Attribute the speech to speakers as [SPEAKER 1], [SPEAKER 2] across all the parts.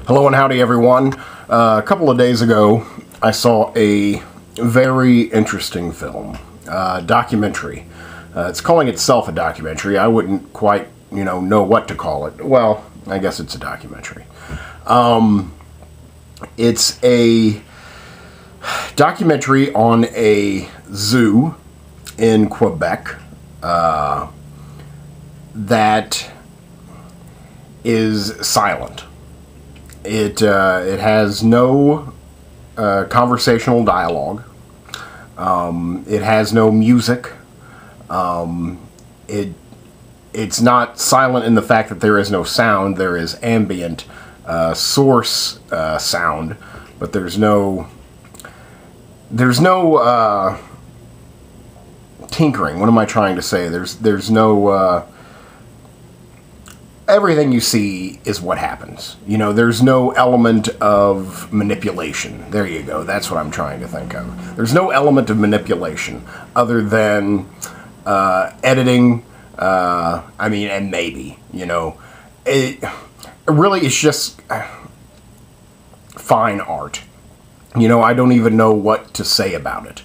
[SPEAKER 1] Hello and howdy everyone. A couple of days ago I saw a very interesting film, documentary. It's calling itself a documentary. I wouldn't quite, know what to call it. Well, I guess it's a documentary. It's a documentary on a zoo in Quebec that is silent. It has no conversational dialogue. It has no music. It's not silent in the fact that there is no sound. There is ambient source sound, but there's no tinkering. What am I trying to say? There's no everything you see is what happens. There's no element of manipulation. There you go. That's what I'm trying to think of. There's no element of manipulation other than editing. And maybe, it really is just fine art. I don't even know what to say about it.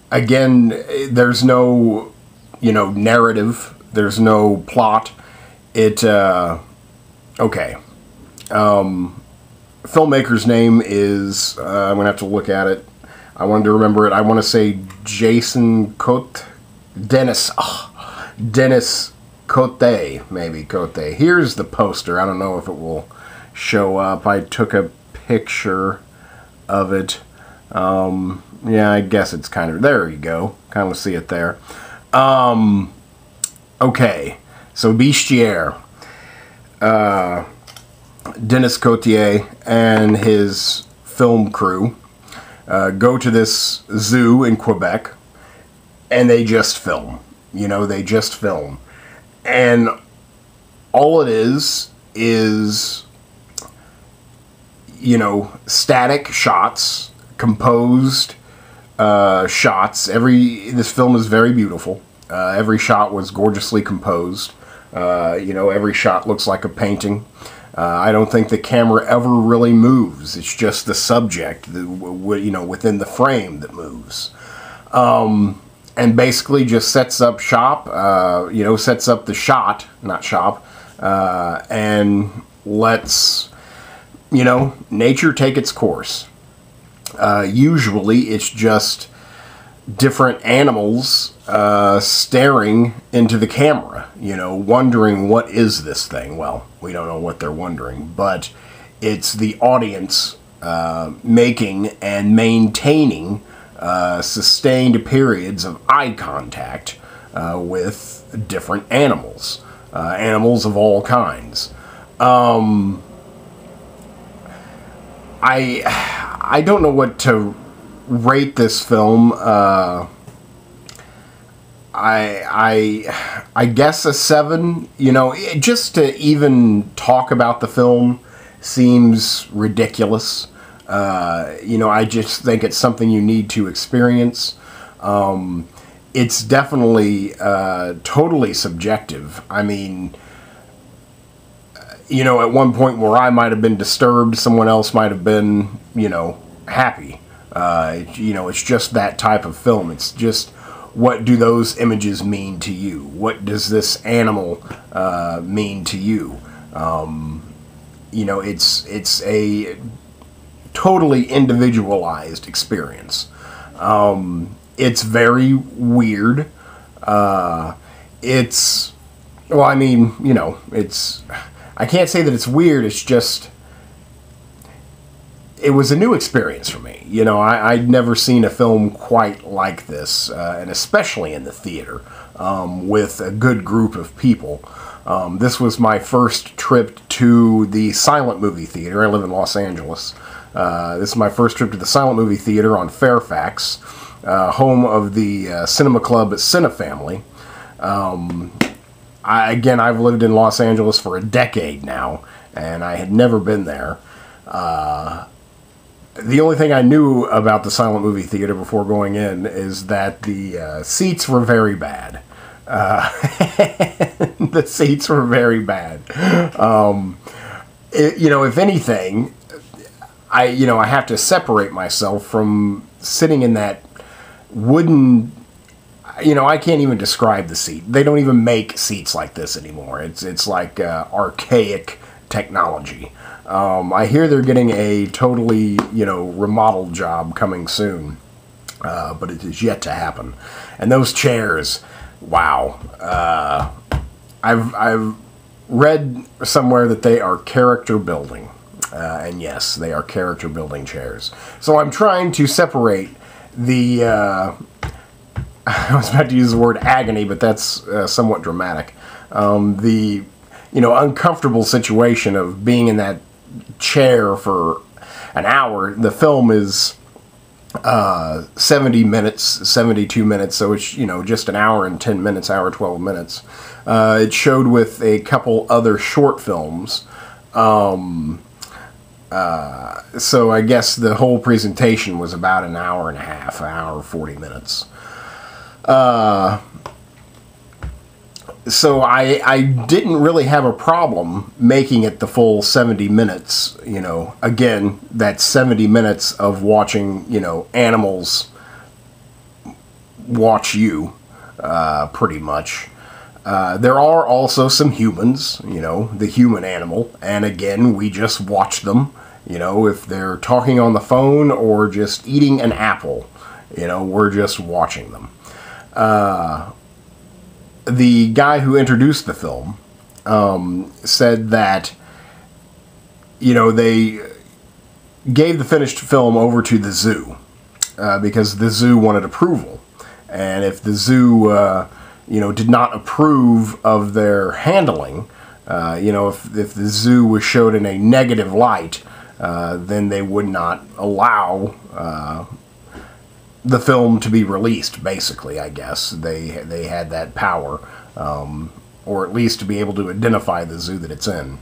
[SPEAKER 1] Again, there's no narrative. There's no plot. Okay. Filmmaker's name is, I'm going to have to look at it. I wanted to remember it. I want to say Dennis Cote, maybe Cote. Here's the poster. I don't know if it will show up. I took a picture of it. Yeah, I guess it's kind of, there you go. Kind of see it there. Okay, so Bestiaire, Dennis Cotier and his film crew go to this zoo in Quebec, and they just film. They just film. And all it is, static shots, composed shots. This film is very beautiful. Every shot was gorgeously composed. Every shot looks like a painting. I don't think the camera ever really moves. It's just the subject, within the frame that moves. And basically just sets up shop, sets up the shot, not shop, and lets, nature take its course. Usually it's just different animals staring into the camera, wondering what is this thing. Well, we don't know what they're wondering, but it's the audience making and maintaining sustained periods of eye contact with different animals, animals of all kinds. I don't know what to rate this film. I guess a 7. Just to even talk about the film seems ridiculous. I just think it's something you need to experience. It's definitely totally subjective. At one point where I might have been disturbed, someone else might have been, happy. It's just that type of film. It's just, what do those images mean to you? What does this animal mean to you? It's a totally individualized experience. It's very weird. It's I can't say that it's weird. It's just, it was a new experience for me. I'd never seen a film quite like this, and especially in the theater, with a good group of people. This was my first trip to the silent movie theater. I live in Los Angeles. This is my first trip to the silent movie theater on Fairfax, home of the cinema club at Cinefamily. I've lived in Los Angeles for a decade now, and I had never been there. The only thing I knew about the silent movie theater before going in is that the seats were very bad. The seats were very bad. If anything, I have to separate myself from sitting in that wooden. I can't even describe the seat. They don't even make seats like this anymore. It's like archaic technology. I hear they're getting a totally, remodeled job coming soon, but it is yet to happen. And those chairs, wow. I've read somewhere that they are character building, and yes, they are character building chairs. So I'm trying to separate the. I was about to use the word agony, but that's somewhat dramatic. The uncomfortable situation of being in that chair for an hour. The film is 70 minutes, 72 minutes, so it's just an hour and 10 minutes, hour 12 minutes. It showed with a couple other short films. So I guess the whole presentation was about an hour and a half, an hour 40 minutes. So I didn't really have a problem making it the full 70 minutes, again, that's 70 minutes of watching, animals watch you, pretty much. There are also some humans, the human animal, and again, we just watch them, if they're talking on the phone or just eating an apple, we're just watching them. The guy who introduced the film said that, they gave the finished film over to the zoo because the zoo wanted approval. And if the zoo, did not approve of their handling, if the zoo was showed in a negative light, then they would not allow the film to be released, basically, I guess. They had that power, or at least to be able to identify the zoo that it's in.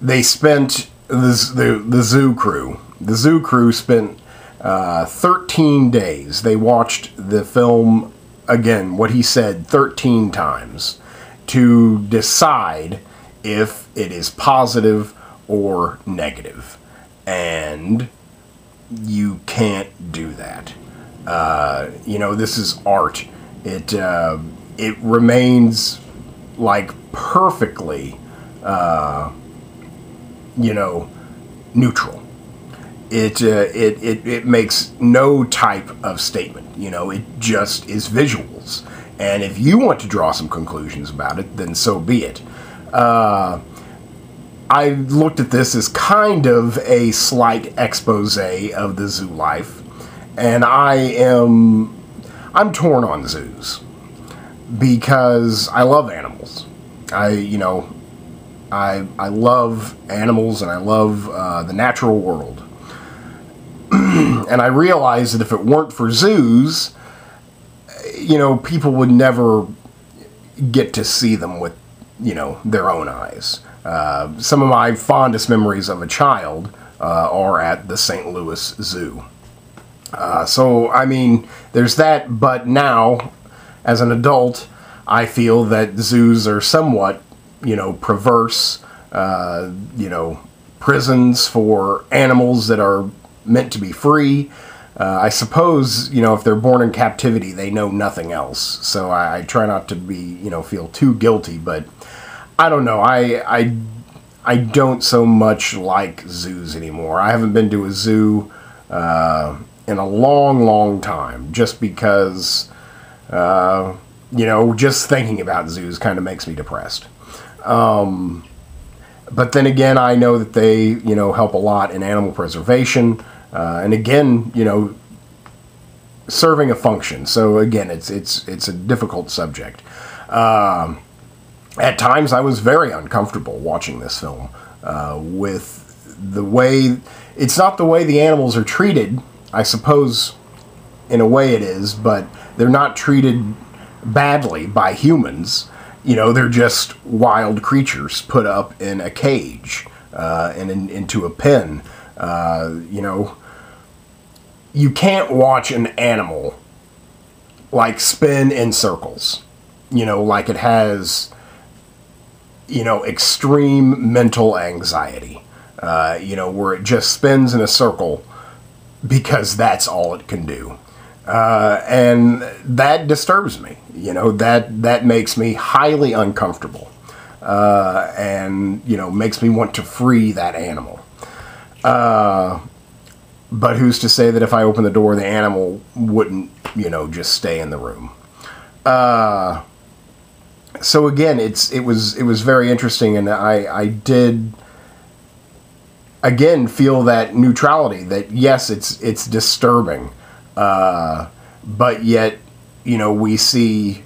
[SPEAKER 1] They spent, the zoo crew spent 13 days. They watched the film, again, what he said, 13 times, to decide if it is positive or negative. And you can't do that. This is art. It remains like perfectly, neutral. It makes no type of statement. It just is visuals. And if you want to draw some conclusions about it, then so be it. I looked at this as kind of a slight expose of the zoo life, and I'm torn on zoos because I love animals. I love animals, and I love the natural world. And I realize that if it weren't for zoos, people would never get to see them with, their own eyes. Some of my fondest memories of a child are at the St. Louis Zoo. So, there's that, but now, as an adult, I feel that zoos are somewhat, perverse, prisons for animals that are meant to be free. I suppose, if they're born in captivity, they know nothing else. So I try not to be, feel too guilty, but I don't know. I don't so much like zoos anymore. I haven't been to a zoo in a long, long time, just because, just thinking about zoos kind of makes me depressed. But then again, I know that they, help a lot in animal preservation, and again, serving a function. So again, it's a difficult subject. At times, I was very uncomfortable watching this film with the way... It's not the way the animals are treated. I suppose, in a way it is, but they're not treated badly by humans. They're just wild creatures put up in a cage and into a pen. You can't watch an animal like spin in circles. You know, like it has, you know, extreme mental anxiety. You know, where it just spins in a circle because that's all it can do. And that disturbs me. You know, that makes me highly uncomfortable. And, you know, makes me want to free that animal. But who's to say that if I open the door, the animal wouldn't, you know, just stay in the room? So again, it was very interesting, and I did again feel that neutrality. That yes, it's disturbing, but yet, you know, we see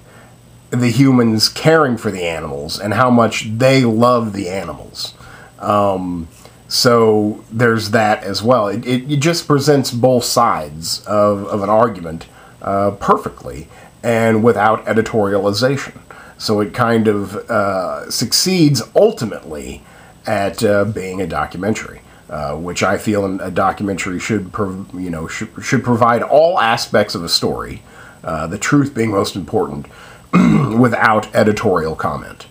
[SPEAKER 1] the humans caring for the animals and how much they love the animals. So there's that as well. It just presents both sides of an argument perfectly and without editorialization. So it kind of succeeds ultimately at being a documentary, which I feel a documentary should provide all aspects of a story, the truth being most important, without editorial comment.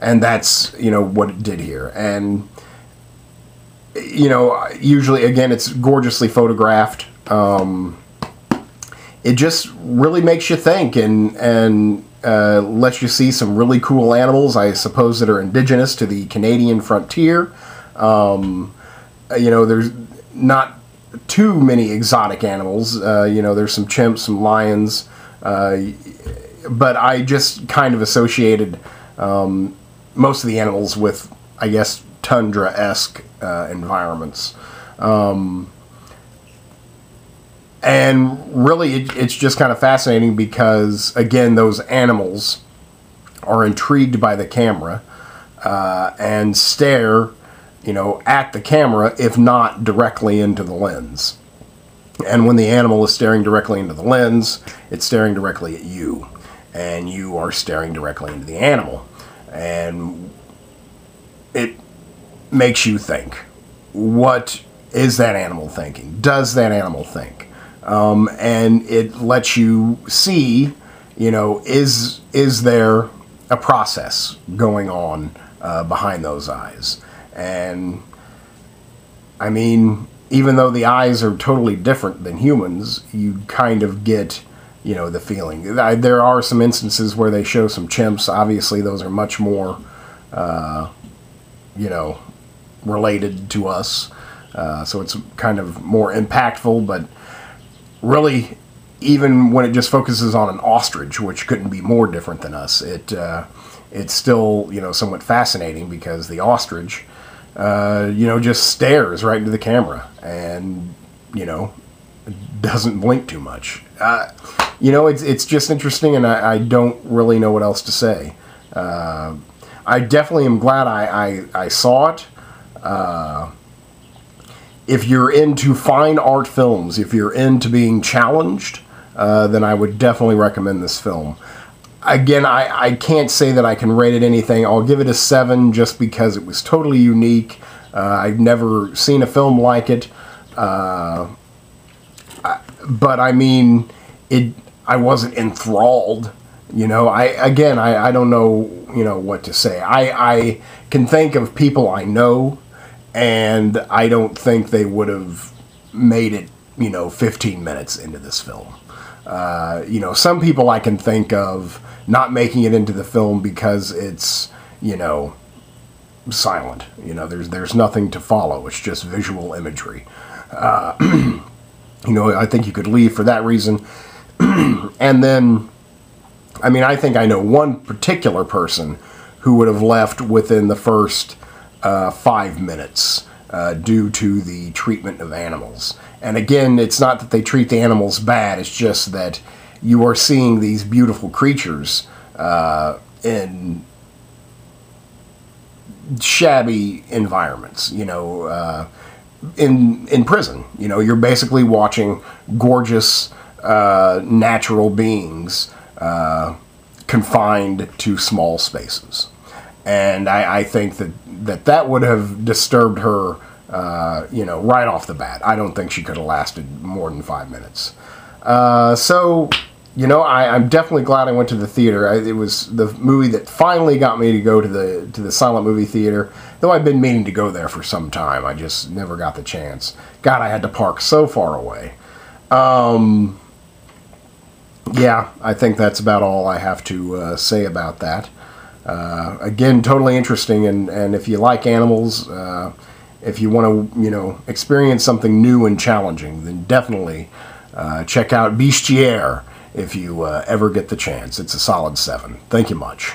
[SPEAKER 1] And that's, you know, what it did here. And, you know, usually, again, it's gorgeously photographed. It just really makes you think and lets you see some really cool animals, I suppose, that are indigenous to the Canadian frontier. You know, there's not too many exotic animals. You know, there's some chimps, some lions. But I just kind of associated most of the animals with, I guess, tundra-esque environments. And really, it's just kind of fascinating because, again, those animals are intrigued by the camera and stare, you know, at the camera, if not directly into the lens. And when the animal is staring directly into the lens, it's staring directly at you. And you are staring directly into the animal. And it makes you think, what is that animal thinking? Does that animal think? And it lets you see, you know, is there a process going on behind those eyes? And, I mean, even though the eyes are totally different than humans, you kind of get, you know, the feeling. There are some instances where they show some chimps. Obviously, those are much more, you know, related to us. So it's kind of more impactful, but really, even when it just focuses on an ostrich, which couldn't be more different than us, it's still, you know, somewhat fascinating because the ostrich, you know, just stares right into the camera and, you know, doesn't blink too much. You know, it's just interesting, and I don't really know what else to say. I definitely am glad I saw it. If you're into fine art films, if you're into being challenged, then I would definitely recommend this film. Again, I can't say that I can rate it anything. I'll give it a 7 just because it was totally unique. I've never seen a film like it. But I mean, I wasn't enthralled. You know, I don't know, you know, what to say. I can think of people I know, and I don't think they would have made it, you know, 15 minutes into this film. You know, some people I can think of not making it into the film because it's, you know, silent. You know, there's nothing to follow. It's just visual imagery. You know, I think you could leave for that reason. And then, I mean, I think I know one particular person who would have left within the first 5 minutes due to the treatment of animals. And again, it's not that they treat the animals bad, it's just that you are seeing these beautiful creatures in shabby environments, you know, in prison. You know, you're basically watching gorgeous natural beings confined to small spaces. And I think that would have disturbed her you know, right off the bat. I don't think she could have lasted more than 5 minutes. So, you know, I'm definitely glad I went to the theater. It was the movie that finally got me to go to the silent movie theater, though I've been meaning to go there for some time. I just never got the chance. God, I had to park so far away. Yeah, I think that's about all I have to say about that. Again, totally interesting, and if you like animals, if you want to, you know, experience something new and challenging, then definitely check out Bestiaire if you ever get the chance. It's a solid 7. Thank you much.